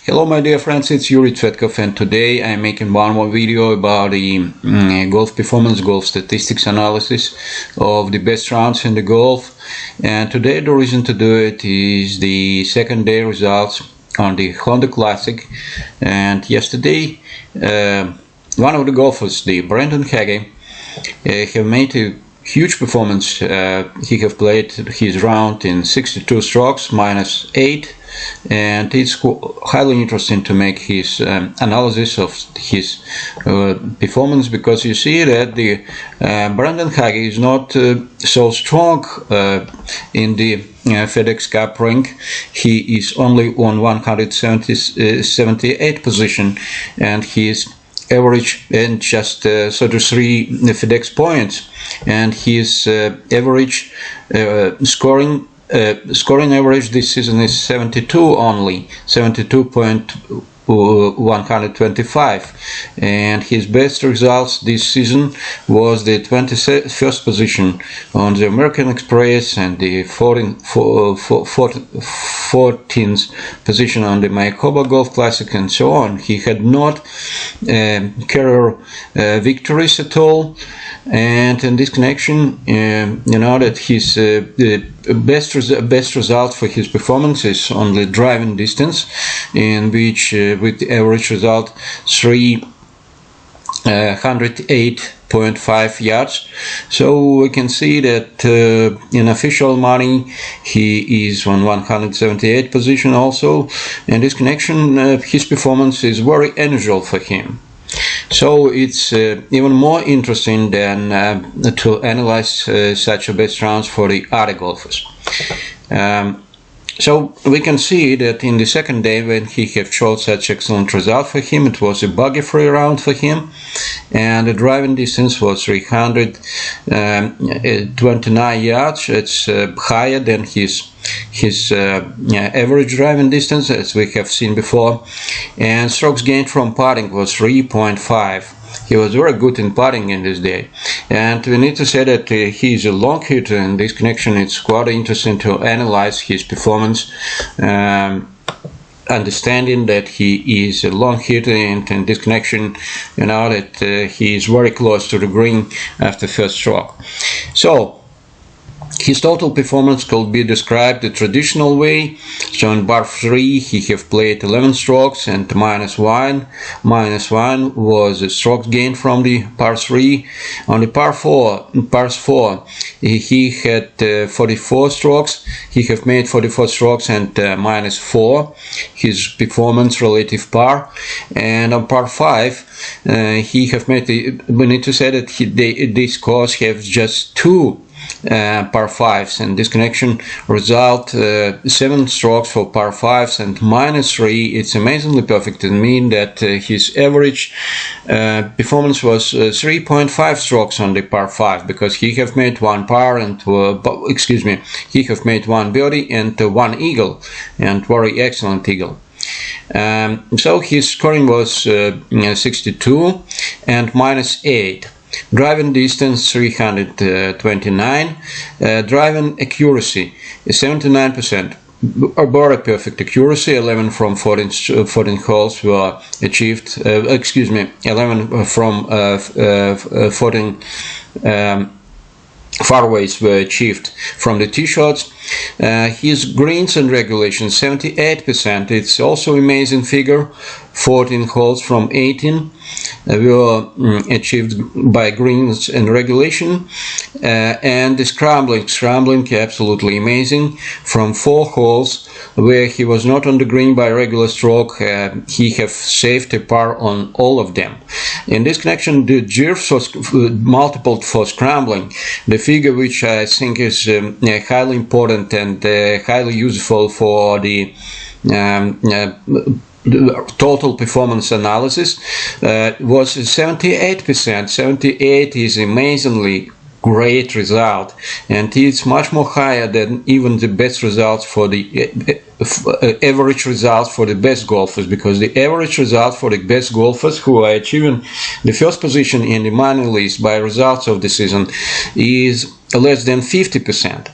Hello my dear friends, it's Yuri Tsvetkov, and today I'm making one more video about the golf performance, golf statistics analysis of the best rounds in the golf. And today the reason to do it is the second day results on the Honda Classic. And yesterday one of the golfers, the Brandon Hagy, have made a huge performance. He have played his round in 62 strokes -8, and it's highly interesting to make his analysis of his performance, because you see that the Brandon Hagy is not so strong in the FedEx Cup rank. He is only on 178 position, and he is average and just 33 FedEx points, and his average scoring average this season is 72 only, 72.125, and his best results this season was the 21st position on the American Express and the 14th position on the Mayakoba Golf Classic, and so on. He had not career victories at all, and in this connection, you know that his best result for his performance is only driving distance, in which with the average result 308.5 yards. So we can see that in official money he is on 178 position also. In this connection, his performance is very unusual for him. So it's even more interesting than to analyze such a best rounds for the other golfers. So we can see that in the second day, when he have showed such excellent result for him, it was a bogey-free round for him, and the driving distance was 329 yards. It's higher than his average driving distance, as we have seen before, and strokes gained from putting was 3.5. He was very good in putting in this day, and we need to say that he is a long hitter. In this connection, it's quite interesting to analyze his performance, understanding that he is a long hitter, and in this connection, you know that he is very close to the green after first stroke. So his total performance could be described the traditional way. So in par 3 he have played 11 strokes and -1. -1 was a strokes gained from the par 3. On the par 4 he had 44 strokes. He have made 44 strokes and -4. His performance relative par. And on par 5 he have made we need to say that these scores have just 2 par 5s, and this connection result 7 strokes for par 5s and -3. It's amazingly perfect, and mean that his average performance was 3.5 strokes on the par 5, because he have made 1 par and he have made 1 birdie and 1 eagle, and very excellent eagle. So his scoring was 62 and -8. Driving distance 329, driving accuracy 79%, a very perfect accuracy. 11 from 14 holes were achieved. 11 from 14 fairways were achieved from the tee shots. His greens and regulation 78%. It's also amazing figure. 14 holes from 18 were achieved by greens and regulation, and the scrambling absolutely amazing. From 4 holes where he was not on the green by regular stroke, he have saved a par on all of them. In this connection, the GIRFs was multiplied for scrambling, the figure which I think is highly important and highly useful for the total performance analysis, was 78%. 78 is amazingly great result, and it's much more higher than even the best results for the average results for the best golfers, because the average result for the best golfers who are achieving the first position in the money list by results of the season is less than 50%.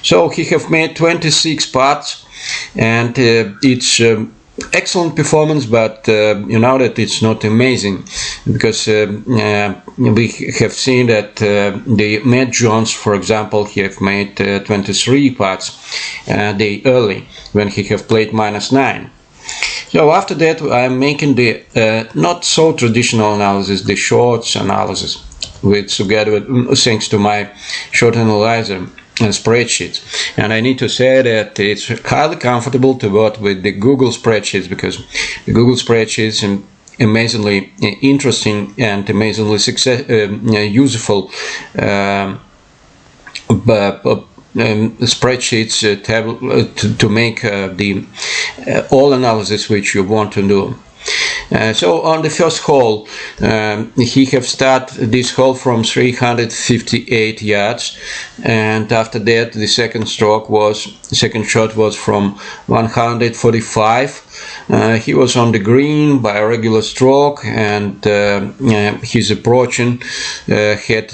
So he have made 26 putts, and it's excellent performance, but you know that it's not amazing, because we have seen that the Matt Jones, for example, he have made 23 putts day early when he have played -9. So after that I'm making the not so traditional analysis, the shorts analysis, with together with, thanks to my short analyzer and spreadsheets. And I need to say that it's highly comfortable to work with the Google spreadsheets, because the Google spreadsheets are amazingly interesting and amazingly useful spreadsheets to make the all analysis which you want to do. So on the first hole, he have started this hole from 358 yards, and after that the second shot was from 145. He was on the green by a regular stroke, and his approaching had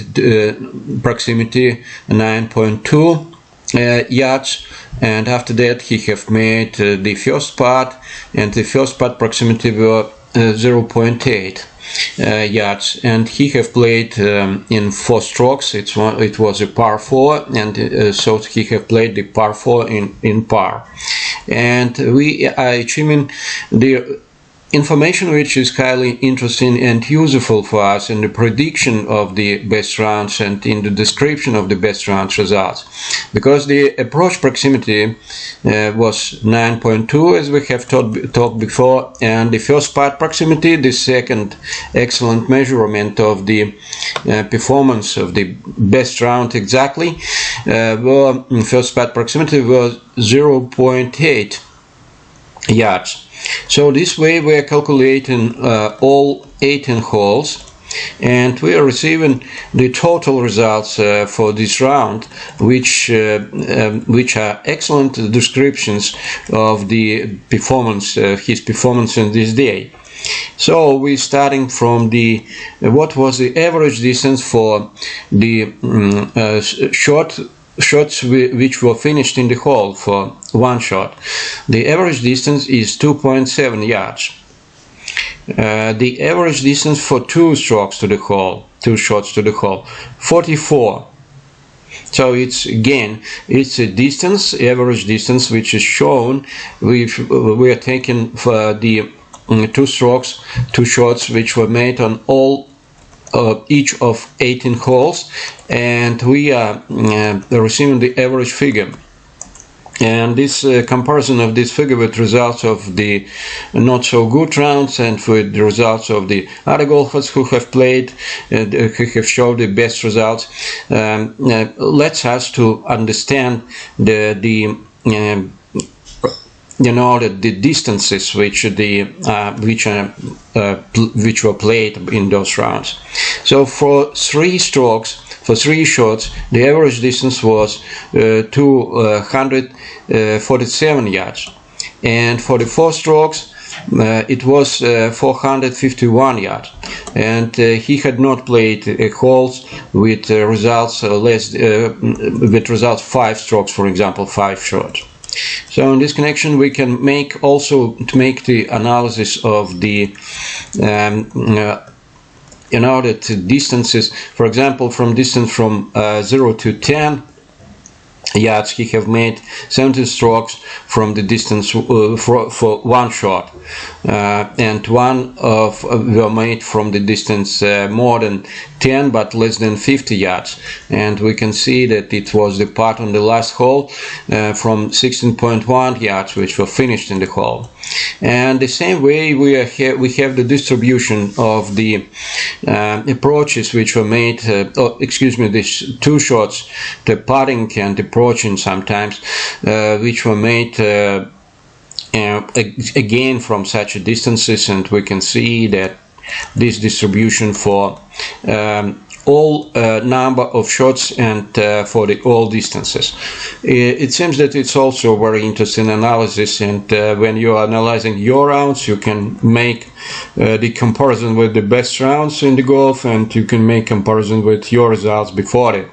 proximity 9.2 yards, and after that he have made the first putt, and the first putt proximity were 0.8 yards, and he have played in 4 strokes. It was a par 4, and so he have played the par 4 in par, and we are achieving the information which is highly interesting and useful for us in the prediction of the best rounds and in the description of the best rounds results, because the approach proximity was 9.2, as we have talked before, and the first putt proximity, the second excellent measurement of the performance of the best round exactly, first putt proximity was 0.8 yards. So this way we are calculating all 18 holes, and we are receiving the total results for this round, which are excellent descriptions of the performance, his performance in this day. So we're starting from the what was the average distance for the shots which were finished in the hole for one shot. The average distance is 2.7 yards. The average distance for 2 strokes to the hole, 2 shots to the hole, 44. So it's a distance, average distance, which is shown. We are taking for the 2 strokes, 2 shots which were made on all each of 18 holes, and we are receiving the average figure. And this comparison of this figure with results of the not so good rounds and with the results of the other golfers who have played and who have shown the best results lets us to understand the distances which were played in those rounds. So for 3 strokes, for 3 shots, the average distance was 247 yards, and for the 4 strokes it was 451 yards, and he had not played holes with results with results 5 strokes, for example, 5 shots. So in this connection we can make the analysis of the that distances, for example, from distance from 0 to 10 yards, he have made 17 strokes from the distance for one shot, and one of were made from the distance more than 10 but less than 50 yards, and we can see that it was the putt on the last hole from 16.1 yards which were finished in the hole. And the same way we have the distribution of the approaches which were made, these 2 shots, the putting and approaching sometimes, which were made again from such distances, and we can see that this distribution for all number of shots and for all distances. It seems that it's also a very interesting analysis, and when you are analyzing your rounds, you can make the comparison with the best rounds in the golf, and you can make comparison with your results before it.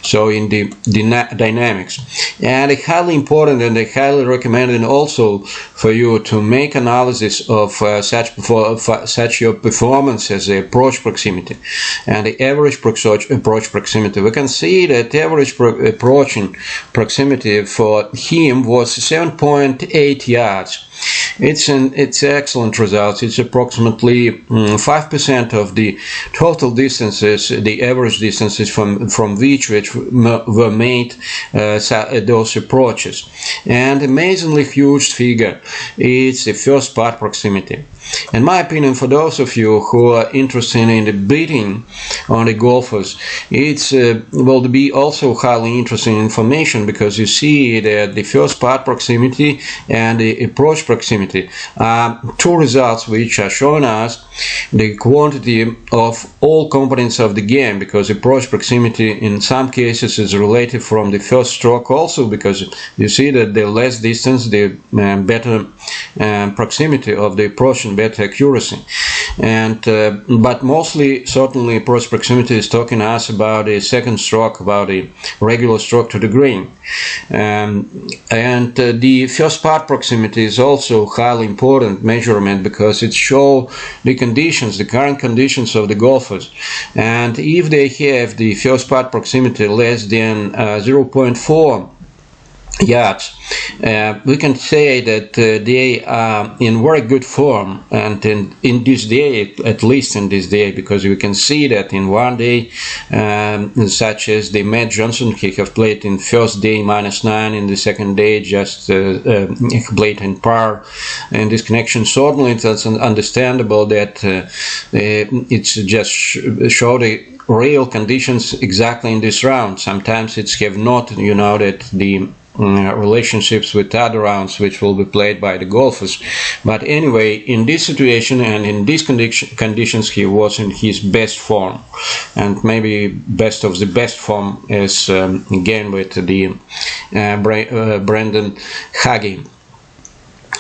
so in the dynamics. And it's highly important, and I highly recommend it also for you to make analysis of such your performance as the approach proximity and the average approach proximity. We can see that the average approaching proximity for him was 7.8 yards. It's excellent results. It's approximately 5% of the total distances, the average distances from which were made those approaches. And amazingly huge figure. It's the first putt proximity. In my opinion, for those of you who are interested in the betting on the golfers, it's will be also highly interesting information, because you see that the first putt proximity and the approach proximity are two results which are showing us the quantity of all components of the game, because approach proximity in some cases is related from the first stroke also, because you see that the less distance, the better proximity of the approach and better accuracy. And but mostly, certainly, approach proximity is talking to us about the second stroke, about the regular stroke to the green. The first putt proximity is also highly important measurement, because it shows the conditions, the current conditions of the golfers. And if they have the first putt proximity less than 0.4 yards, we can say that they are in very good form, and in this day, at least in this day, because we can see that in one day, such as the Matt Johnson, he have played in first day -9, in the second day just played in par. In this connection, certainly it's understandable that it's just show the real conditions exactly in this round. Sometimes it's have not, you know, that the relationships with other rounds which will be played by the golfers. But anyway, in this situation and in these conditions, he was in his best form, and maybe best of the best form is again with the Brendan Hagy.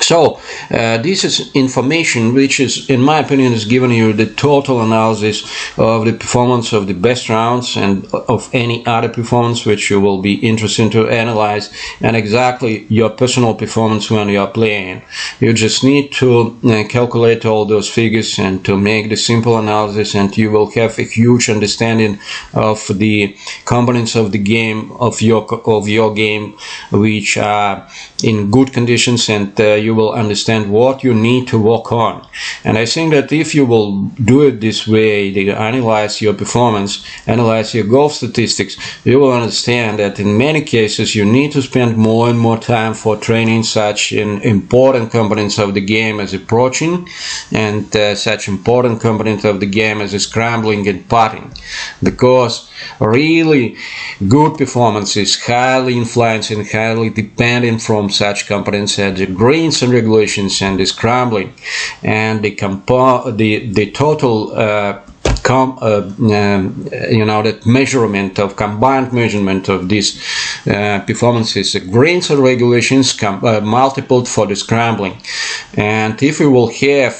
So this is information which is, in my opinion, is giving you the total analysis of the performance of the best rounds and of any other performance which you will be interested to analyze, and exactly your personal performance when you are playing. You just need to calculate all those figures and to make the simple analysis, and you will have a huge understanding of the components of the game, of your game, which are in good conditions, and you will understand what you need to work on. And I think that if you will do it this way, they analyze your performance, analyze your golf statistics, you will understand that in many cases you need to spend more and more time for training such important components of the game as approaching, and such important component of the game as scrambling and putting, because really good performance is highly influenced and highly dependent from such components as the greens and regulations and the scrambling, and the total you know, that measurement of combined measurement of these performances, the greens and regulations multiplied for the scrambling. And if you will have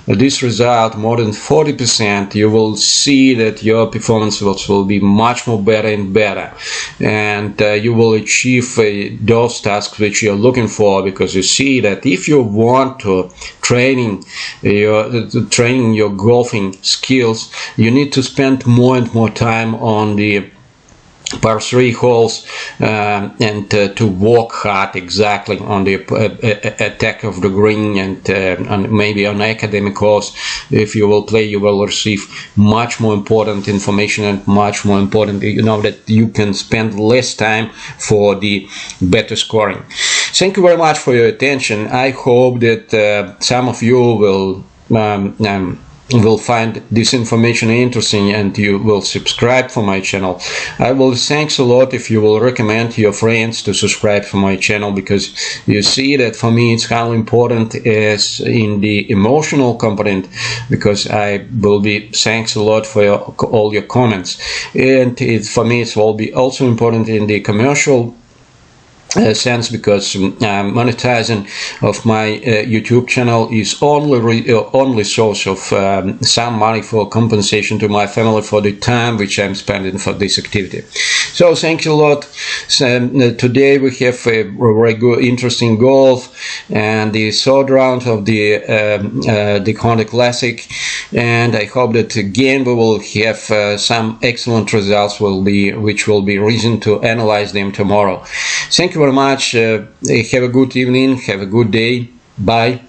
this result more than 40%, you will see that your performance will be much more better and better, and you will achieve those tasks which you're looking for, because you see that if you want to training your golfing skills, you need to spend more and more time on the par 3 holes, and to work hard exactly on the attack of the green, and maybe on academic course. If you will play, you will receive much more important information, and much more important, you know, that you can spend less time for the better scoring. Thank you very much for your attention. I hope that some of you will find this information interesting, and you will subscribe for my channel. I will thanks a lot if you will recommend your friends to subscribe for my channel, because you see that for me it's highly important as in the emotional component, because I will be thanks a lot for all your comments, and for me it will be also important in the commercial sense, because monetizing of my YouTube channel is only source of some money for compensation to my family for the time which I'm spending for this activity. So thank you a lot. So, today we have a very good, interesting golf and the third round of the Honda Classic, and I hope that again we will have some excellent results which will be reason to analyze them tomorrow. Thank you very much. Have a good evening. Have a good day. Bye.